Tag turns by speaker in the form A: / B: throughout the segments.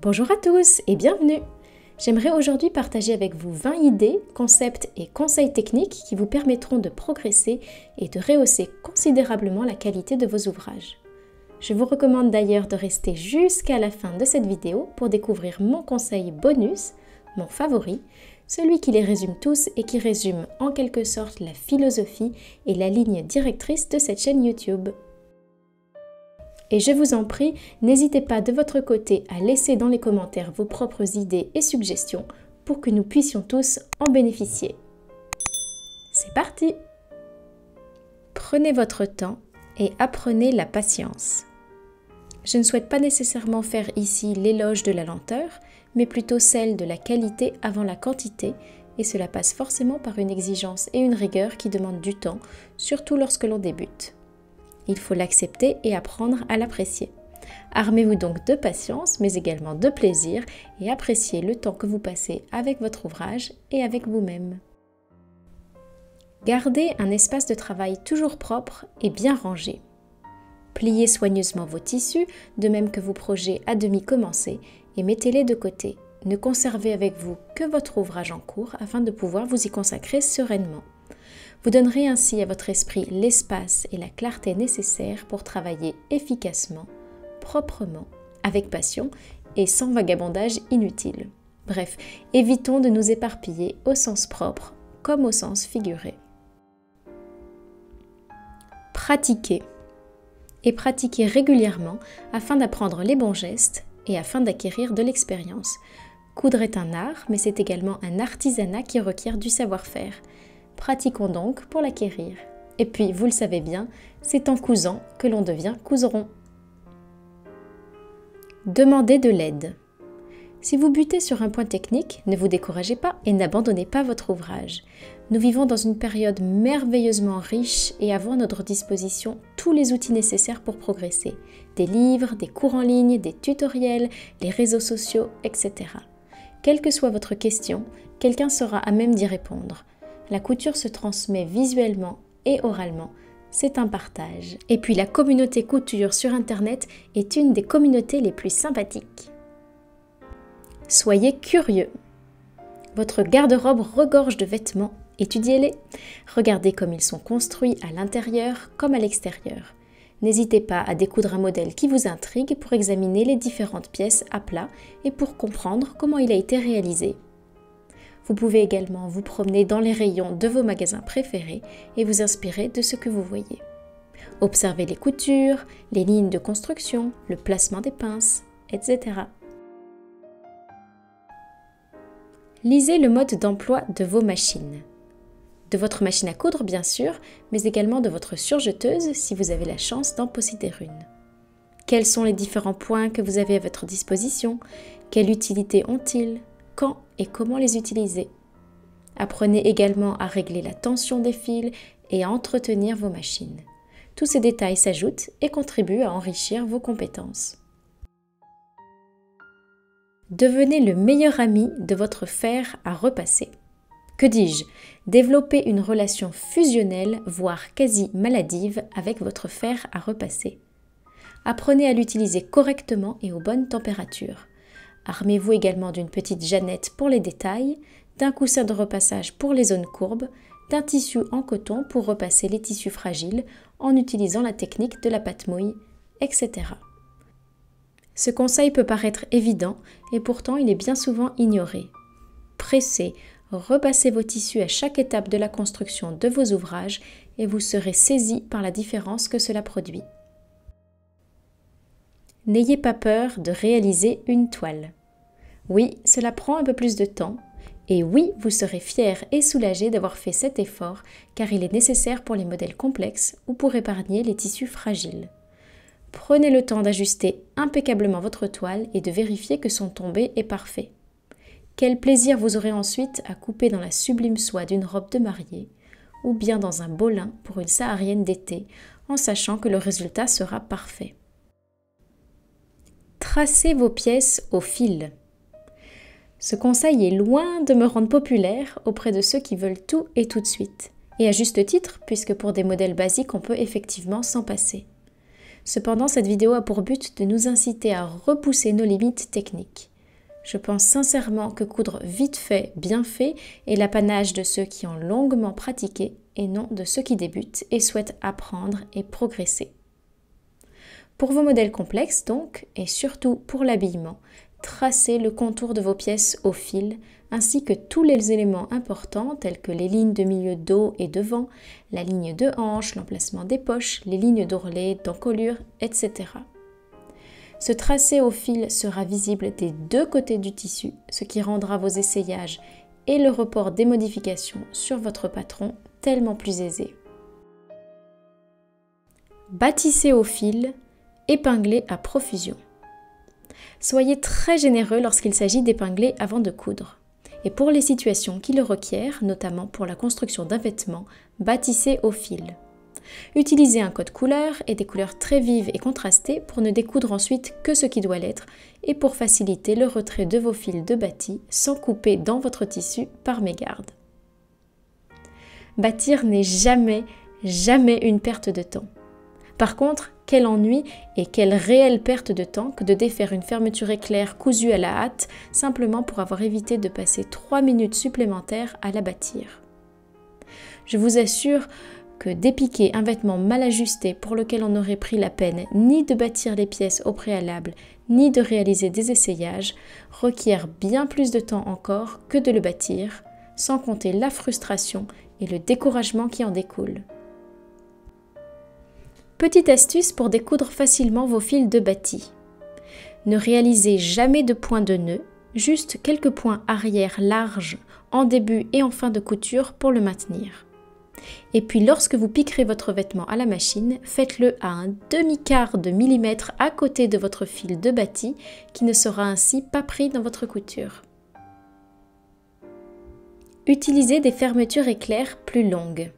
A: Bonjour à tous et bienvenue! J'aimerais aujourd'hui partager avec vous 20 idées, concepts et conseils techniques qui vous permettront de progresser et de rehausser considérablement la qualité de vos ouvrages. Je vous recommande d'ailleurs de rester jusqu'à la fin de cette vidéo pour découvrir mon conseil bonus, mon favori, celui qui les résume tous et qui résume en quelque sorte la philosophie et la ligne directrice de cette chaîne YouTube. Et je vous en prie, n'hésitez pas de votre côté à laisser dans les commentaires vos propres idées et suggestions pour que nous puissions tous en bénéficier. C'est parti! Prenez votre temps et apprenez la patience. Je ne souhaite pas nécessairement faire ici l'éloge de la lenteur, mais plutôt celle de la qualité avant la quantité, et cela passe forcément par une exigence et une rigueur qui demandent du temps, surtout lorsque l'on débute. Il faut l'accepter et apprendre à l'apprécier. Armez-vous donc de patience, mais également de plaisir et appréciez le temps que vous passez avec votre ouvrage et avec vous-même. Gardez un espace de travail toujours propre et bien rangé. Pliez soigneusement vos tissus, de même que vos projets à demi commencés, et mettez-les de côté. Ne conservez avec vous que votre ouvrage en cours afin de pouvoir vous y consacrer sereinement. Vous donnerez ainsi à votre esprit l'espace et la clarté nécessaires pour travailler efficacement, proprement, avec passion et sans vagabondage inutile. Bref, évitons de nous éparpiller au sens propre comme au sens figuré. Pratiquez. Et pratiquez régulièrement afin d'apprendre les bons gestes et afin d'acquérir de l'expérience. Coudre est un art, mais c'est également un artisanat qui requiert du savoir-faire. Pratiquons donc pour l'acquérir. Et puis, vous le savez bien, c'est en cousant que l'on devient couseron. Demandez de l'aide. Si vous butez sur un point technique, ne vous découragez pas et n'abandonnez pas votre ouvrage. Nous vivons dans une période merveilleusement riche et avons à notre disposition tous les outils nécessaires pour progresser. Des livres, des cours en ligne, des tutoriels, les réseaux sociaux, etc. Quelle que soit votre question, quelqu'un sera à même d'y répondre. La couture se transmet visuellement et oralement, c'est un partage. Et puis la communauté couture sur Internet est une des communautés les plus sympathiques. Soyez curieux. Votre garde-robe regorge de vêtements, étudiez-les. Regardez comme ils sont construits à l'intérieur comme à l'extérieur. N'hésitez pas à découdre un modèle qui vous intrigue pour examiner les différentes pièces à plat et pour comprendre comment il a été réalisé. Vous pouvez également vous promener dans les rayons de vos magasins préférés et vous inspirer de ce que vous voyez. Observez les coutures, les lignes de construction, le placement des pinces, etc. Lisez le mode d'emploi de vos machines. De votre machine à coudre bien sûr, mais également de votre surjeteuse si vous avez la chance d'en posséder une. Quels sont les différents points que vous avez à votre disposition? Quelle utilité ont-ils? Quand et comment les utiliser? Apprenez également à régler la tension des fils et à entretenir vos machines. Tous ces détails s'ajoutent et contribuent à enrichir vos compétences. Devenez le meilleur ami de votre fer à repasser. Que dis-je? Développez une relation fusionnelle, voire quasi maladive avec votre fer à repasser. Apprenez à l'utiliser correctement et aux bonnes températures. Armez-vous également d'une petite jeannette pour les détails, d'un coussin de repassage pour les zones courbes, d'un tissu en coton pour repasser les tissus fragiles en utilisant la technique de la pâte mouille, etc. Ce conseil peut paraître évident et pourtant il est bien souvent ignoré. Pressez, repassez vos tissus à chaque étape de la construction de vos ouvrages et vous serez saisi par la différence que cela produit. N'ayez pas peur de réaliser une toile. Oui, cela prend un peu plus de temps, et oui, vous serez fier et soulagé d'avoir fait cet effort car il est nécessaire pour les modèles complexes ou pour épargner les tissus fragiles. Prenez le temps d'ajuster impeccablement votre toile et de vérifier que son tombé est parfait. Quel plaisir vous aurez ensuite à couper dans la sublime soie d'une robe de mariée ou bien dans un beau lin pour une saharienne d'été en sachant que le résultat sera parfait. Tracez vos pièces au fil. Ce conseil est loin de me rendre populaire auprès de ceux qui veulent tout et tout de suite. Et à juste titre, puisque pour des modèles basiques, on peut effectivement s'en passer. Cependant, cette vidéo a pour but de nous inciter à repousser nos limites techniques. Je pense sincèrement que coudre vite fait, bien fait est l'apanage de ceux qui ont longuement pratiqué et non de ceux qui débutent et souhaitent apprendre et progresser. Pour vos modèles complexes donc, et surtout pour l'habillement, tracez le contour de vos pièces au fil, ainsi que tous les éléments importants tels que les lignes de milieu dos et devant, la ligne de hanche, l'emplacement des poches, les lignes d'ourlet, d'encolure, etc. Ce tracé au fil sera visible des deux côtés du tissu, ce qui rendra vos essayages et le report des modifications sur votre patron tellement plus aisés. Bâtissez au fil, épinglez à profusion. Soyez très généreux lorsqu'il s'agit d'épingler avant de coudre. Et pour les situations qui le requièrent, notamment pour la construction d'un vêtement, bâtissez au fil. Utilisez un code couleur et des couleurs très vives et contrastées pour ne découdre ensuite que ce qui doit l'être et pour faciliter le retrait de vos fils de bâti sans couper dans votre tissu par mégarde. Bâtir n'est jamais une perte de temps. Par contre, quel ennui et quelle réelle perte de temps que de défaire une fermeture éclair cousue à la hâte simplement pour avoir évité de passer 3 minutes supplémentaires à la bâtir. Je vous assure que dépiquer un vêtement mal ajusté pour lequel on n'aurait pris la peine ni de bâtir les pièces au préalable, ni de réaliser des essayages, requiert bien plus de temps encore que de le bâtir, sans compter la frustration et le découragement qui en découlent. Petite astuce pour découdre facilement vos fils de bâti. Ne réalisez jamais de point de nœud, juste quelques points arrière larges en début et en fin de couture pour le maintenir. Et puis lorsque vous piquerez votre vêtement à la machine, faites-le à un demi-quart de millimètre à côté de votre fil de bâti qui ne sera ainsi pas pris dans votre couture. Utilisez des fermetures éclairs plus longues.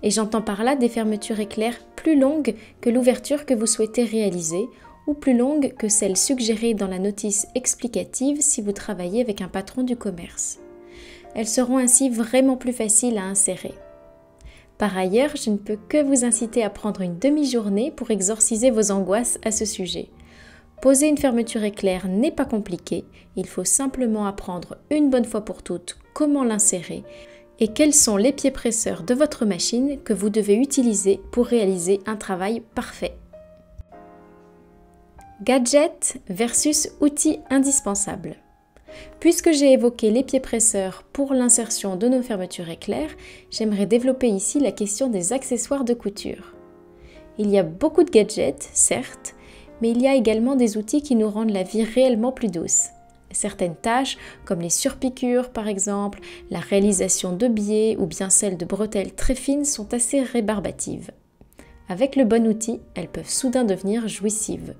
A: Et j'entends par là des fermetures éclairs plus longues que l'ouverture que vous souhaitez réaliser ou plus longues que celles suggérées dans la notice explicative si vous travaillez avec un patron du commerce. Elles seront ainsi vraiment plus faciles à insérer. Par ailleurs, je ne peux que vous inciter à prendre une demi-journée pour exorciser vos angoisses à ce sujet. Poser une fermeture éclair n'est pas compliqué, il faut simplement apprendre une bonne fois pour toutes comment l'insérer et quels sont les pieds presseurs de votre machine que vous devez utiliser pour réaliser un travail parfait. Gadget versus outils indispensables. Puisque j'ai évoqué les pieds presseurs pour l'insertion de nos fermetures éclair, j'aimerais développer ici la question des accessoires de couture. Il y a beaucoup de gadgets, certes, mais il y a également des outils qui nous rendent la vie réellement plus douce. Certaines tâches, comme les surpiqûres par exemple, la réalisation de biais ou bien celle de bretelles très fines sont assez rébarbatives. Avec le bon outil, elles peuvent soudain devenir jouissives.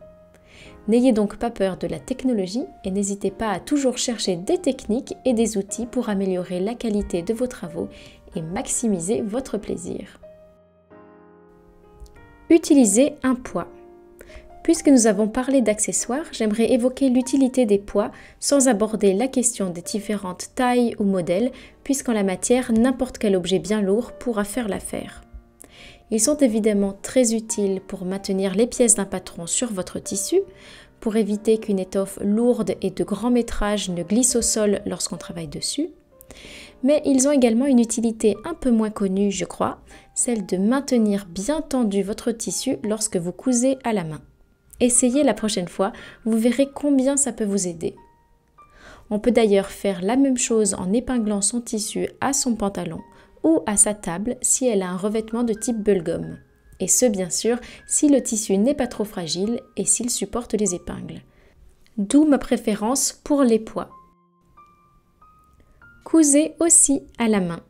A: N'ayez donc pas peur de la technologie et n'hésitez pas à toujours chercher des techniques et des outils pour améliorer la qualité de vos travaux et maximiser votre plaisir. Utilisez un poids. Puisque nous avons parlé d'accessoires, j'aimerais évoquer l'utilité des poids sans aborder la question des différentes tailles ou modèles, puisqu'en la matière, n'importe quel objet bien lourd pourra faire l'affaire. Ils sont évidemment très utiles pour maintenir les pièces d'un patron sur votre tissu, pour éviter qu'une étoffe lourde et de grand métrage ne glisse au sol lorsqu'on travaille dessus. Mais ils ont également une utilité un peu moins connue, je crois, celle de maintenir bien tendu votre tissu lorsque vous cousez à la main. Essayez la prochaine fois, vous verrez combien ça peut vous aider. On peut d'ailleurs faire la même chose en épinglant son tissu à son pantalon ou à sa table si elle a un revêtement de type bullgum. Et ce bien sûr si le tissu n'est pas trop fragile et s'il supporte les épingles. D'où ma préférence pour les poids. Cousez aussi à la main.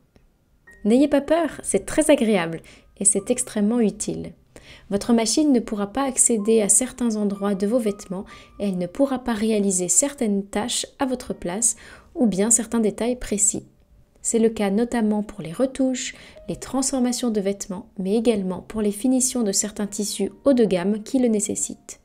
A: N'ayez pas peur, c'est très agréable et c'est extrêmement utile. Votre machine ne pourra pas accéder à certains endroits de vos vêtements et elle ne pourra pas réaliser certaines tâches à votre place ou bien certains détails précis. C'est le cas notamment pour les retouches, les transformations de vêtements, mais également pour les finitions de certains tissus haut de gamme qui le nécessitent.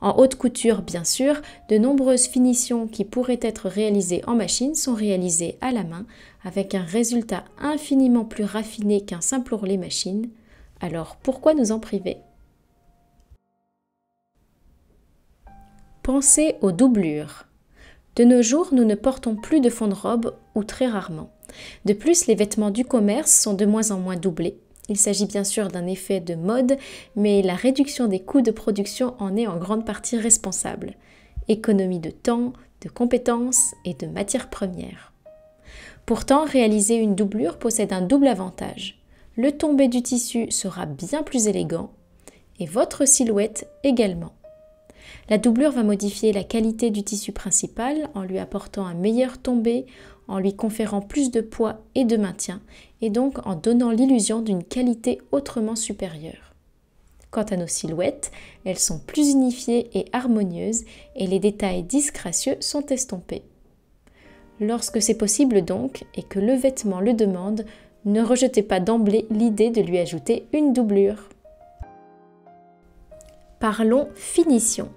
A: En haute couture, bien sûr, de nombreuses finitions qui pourraient être réalisées en machine sont réalisées à la main avec un résultat infiniment plus raffiné qu'un simple ourlet machine. Alors pourquoi nous en priver ? Pensez aux doublures. De nos jours, nous ne portons plus de fond de robe ou très rarement. De plus, les vêtements du commerce sont de moins en moins doublés. Il s'agit bien sûr d'un effet de mode, mais la réduction des coûts de production en est en grande partie responsable. Économie de temps, de compétences et de matières premières. Pourtant, réaliser une doublure possède un double avantage. Le tombé du tissu sera bien plus élégant et votre silhouette également. La doublure va modifier la qualité du tissu principal en lui apportant un meilleur tombé, en lui conférant plus de poids et de maintien, et donc en donnant l'illusion d'une qualité autrement supérieure. Quant à nos silhouettes, elles sont plus unifiées et harmonieuses, et les détails disgracieux sont estompés. Lorsque c'est possible donc, et que le vêtement le demande, ne rejetez pas d'emblée l'idée de lui ajouter une doublure. Parlons finition.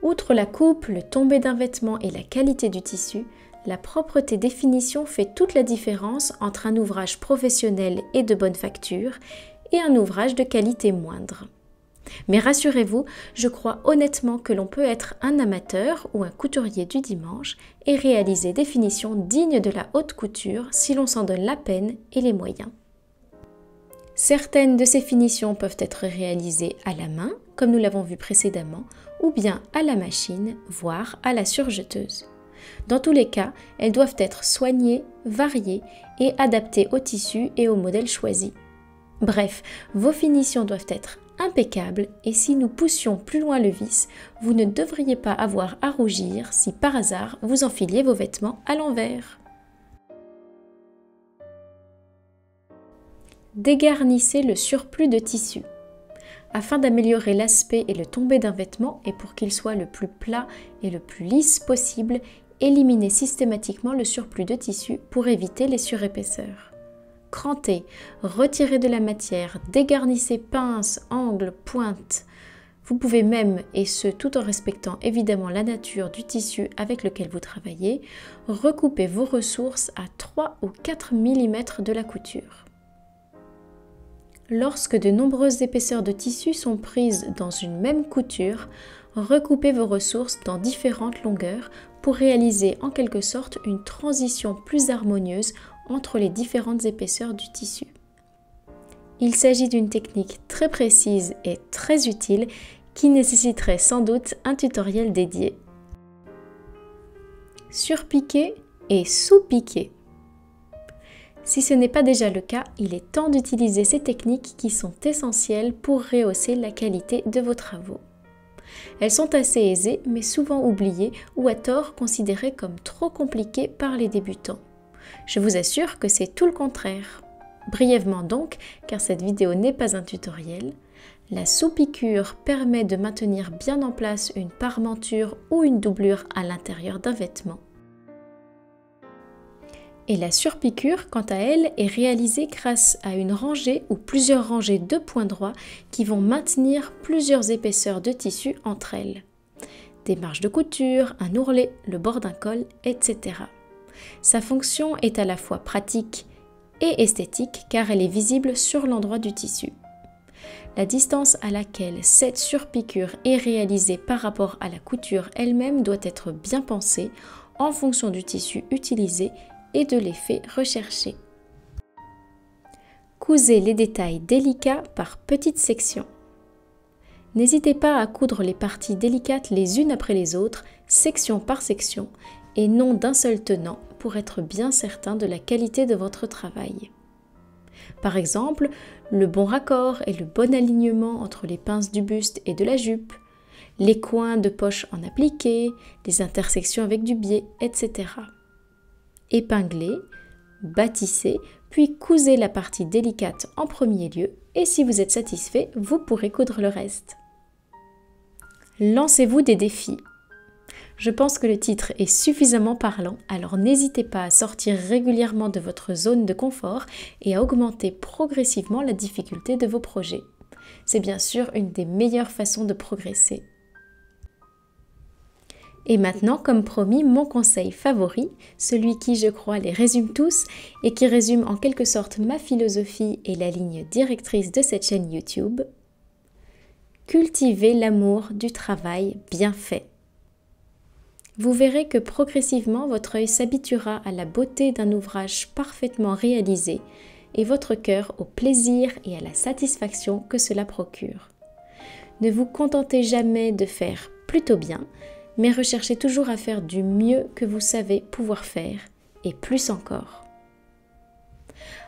A: Outre la coupe, le tombé d'un vêtement et la qualité du tissu, la propreté des finitions fait toute la différence entre un ouvrage professionnel et de bonne facture et un ouvrage de qualité moindre. Mais rassurez-vous, je crois honnêtement que l'on peut être un amateur ou un couturier du dimanche et réaliser des finitions dignes de la haute couture si l'on s'en donne la peine et les moyens. Certaines de ces finitions peuvent être réalisées à la main, comme nous l'avons vu précédemment, ou bien à la machine, voire à la surjeteuse. Dans tous les cas, elles doivent être soignées, variées et adaptées au tissu et au modèle choisi. Bref, vos finitions doivent être impeccables et si nous poussions plus loin le vice, vous ne devriez pas avoir à rougir si par hasard vous enfiliez vos vêtements à l'envers. Dégarnissez le surplus de tissu. Afin d'améliorer l'aspect et le tombé d'un vêtement et pour qu'il soit le plus plat et le plus lisse possible, éliminez systématiquement le surplus de tissu pour éviter les surépaisseurs. Crantez, retirez de la matière, dégarnissez pinces, angles, pointes. Vous pouvez même, et ce tout en respectant évidemment la nature du tissu avec lequel vous travaillez, recouper vos ressources à 3 ou 4 mm de la couture. Lorsque de nombreuses épaisseurs de tissu sont prises dans une même couture, recoupez vos ressources dans différentes longueurs pour réaliser en quelque sorte une transition plus harmonieuse entre les différentes épaisseurs du tissu. Il s'agit d'une technique très précise et très utile qui nécessiterait sans doute un tutoriel dédié. Surpiquer et sous-piquer. Si ce n'est pas déjà le cas, il est temps d'utiliser ces techniques qui sont essentielles pour rehausser la qualité de vos travaux. Elles sont assez aisées mais souvent oubliées ou à tort considérées comme trop compliquées par les débutants. Je vous assure que c'est tout le contraire. Brièvement donc, car cette vidéo n'est pas un tutoriel, la sous-piqûre permet de maintenir bien en place une parementure ou une doublure à l'intérieur d'un vêtement. Et la surpiqûre, quant à elle, est réalisée grâce à une rangée ou plusieurs rangées de points droits qui vont maintenir plusieurs épaisseurs de tissu entre elles. Des marges de couture, un ourlet, le bord d'un col, etc. Sa fonction est à la fois pratique et esthétique car elle est visible sur l'endroit du tissu. La distance à laquelle cette surpiqûre est réalisée par rapport à la couture elle-même doit être bien pensée en fonction du tissu utilisé et de l'effet recherché. Cousez les détails délicats par petites sections. N'hésitez pas à coudre les parties délicates les unes après les autres, section par section, et non d'un seul tenant pour être bien certain de la qualité de votre travail. Par exemple, le bon raccord et le bon alignement entre les pinces du buste et de la jupe, les coins de poche en appliqué, les intersections avec du biais, etc. Épinglez, bâtissez, puis cousez la partie délicate en premier lieu et si vous êtes satisfait, vous pourrez coudre le reste. Lancez-vous des défis. Je pense que le titre est suffisamment parlant, alors n'hésitez pas à sortir régulièrement de votre zone de confort et à augmenter progressivement la difficulté de vos projets. C'est bien sûr une des meilleures façons de progresser. Et maintenant, comme promis, mon conseil favori, celui qui, je crois, les résume tous et qui résume en quelque sorte ma philosophie et la ligne directrice de cette chaîne YouTube. cultivez l'amour du travail bien fait. Vous verrez que progressivement votre œil s'habituera à la beauté d'un ouvrage parfaitement réalisé et votre cœur au plaisir et à la satisfaction que cela procure. Ne vous contentez jamais de faire plutôt bien, mais recherchez toujours à faire du mieux que vous savez pouvoir faire, et plus encore.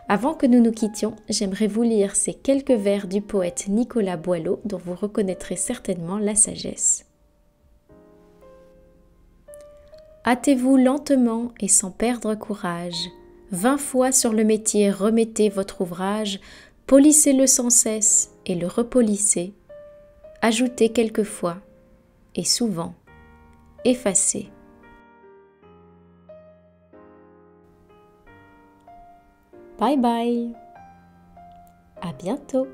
A: Avant que nous nous quittions, j'aimerais vous lire ces quelques vers du poète Nicolas Boileau dont vous reconnaîtrez certainement la sagesse. Hâtez-vous lentement et sans perdre courage, 20 fois sur le métier remettez votre ouvrage, polissez-le sans cesse et le repolissez, ajoutez quelquefois et souvent, effacez. Bye bye. À bientôt.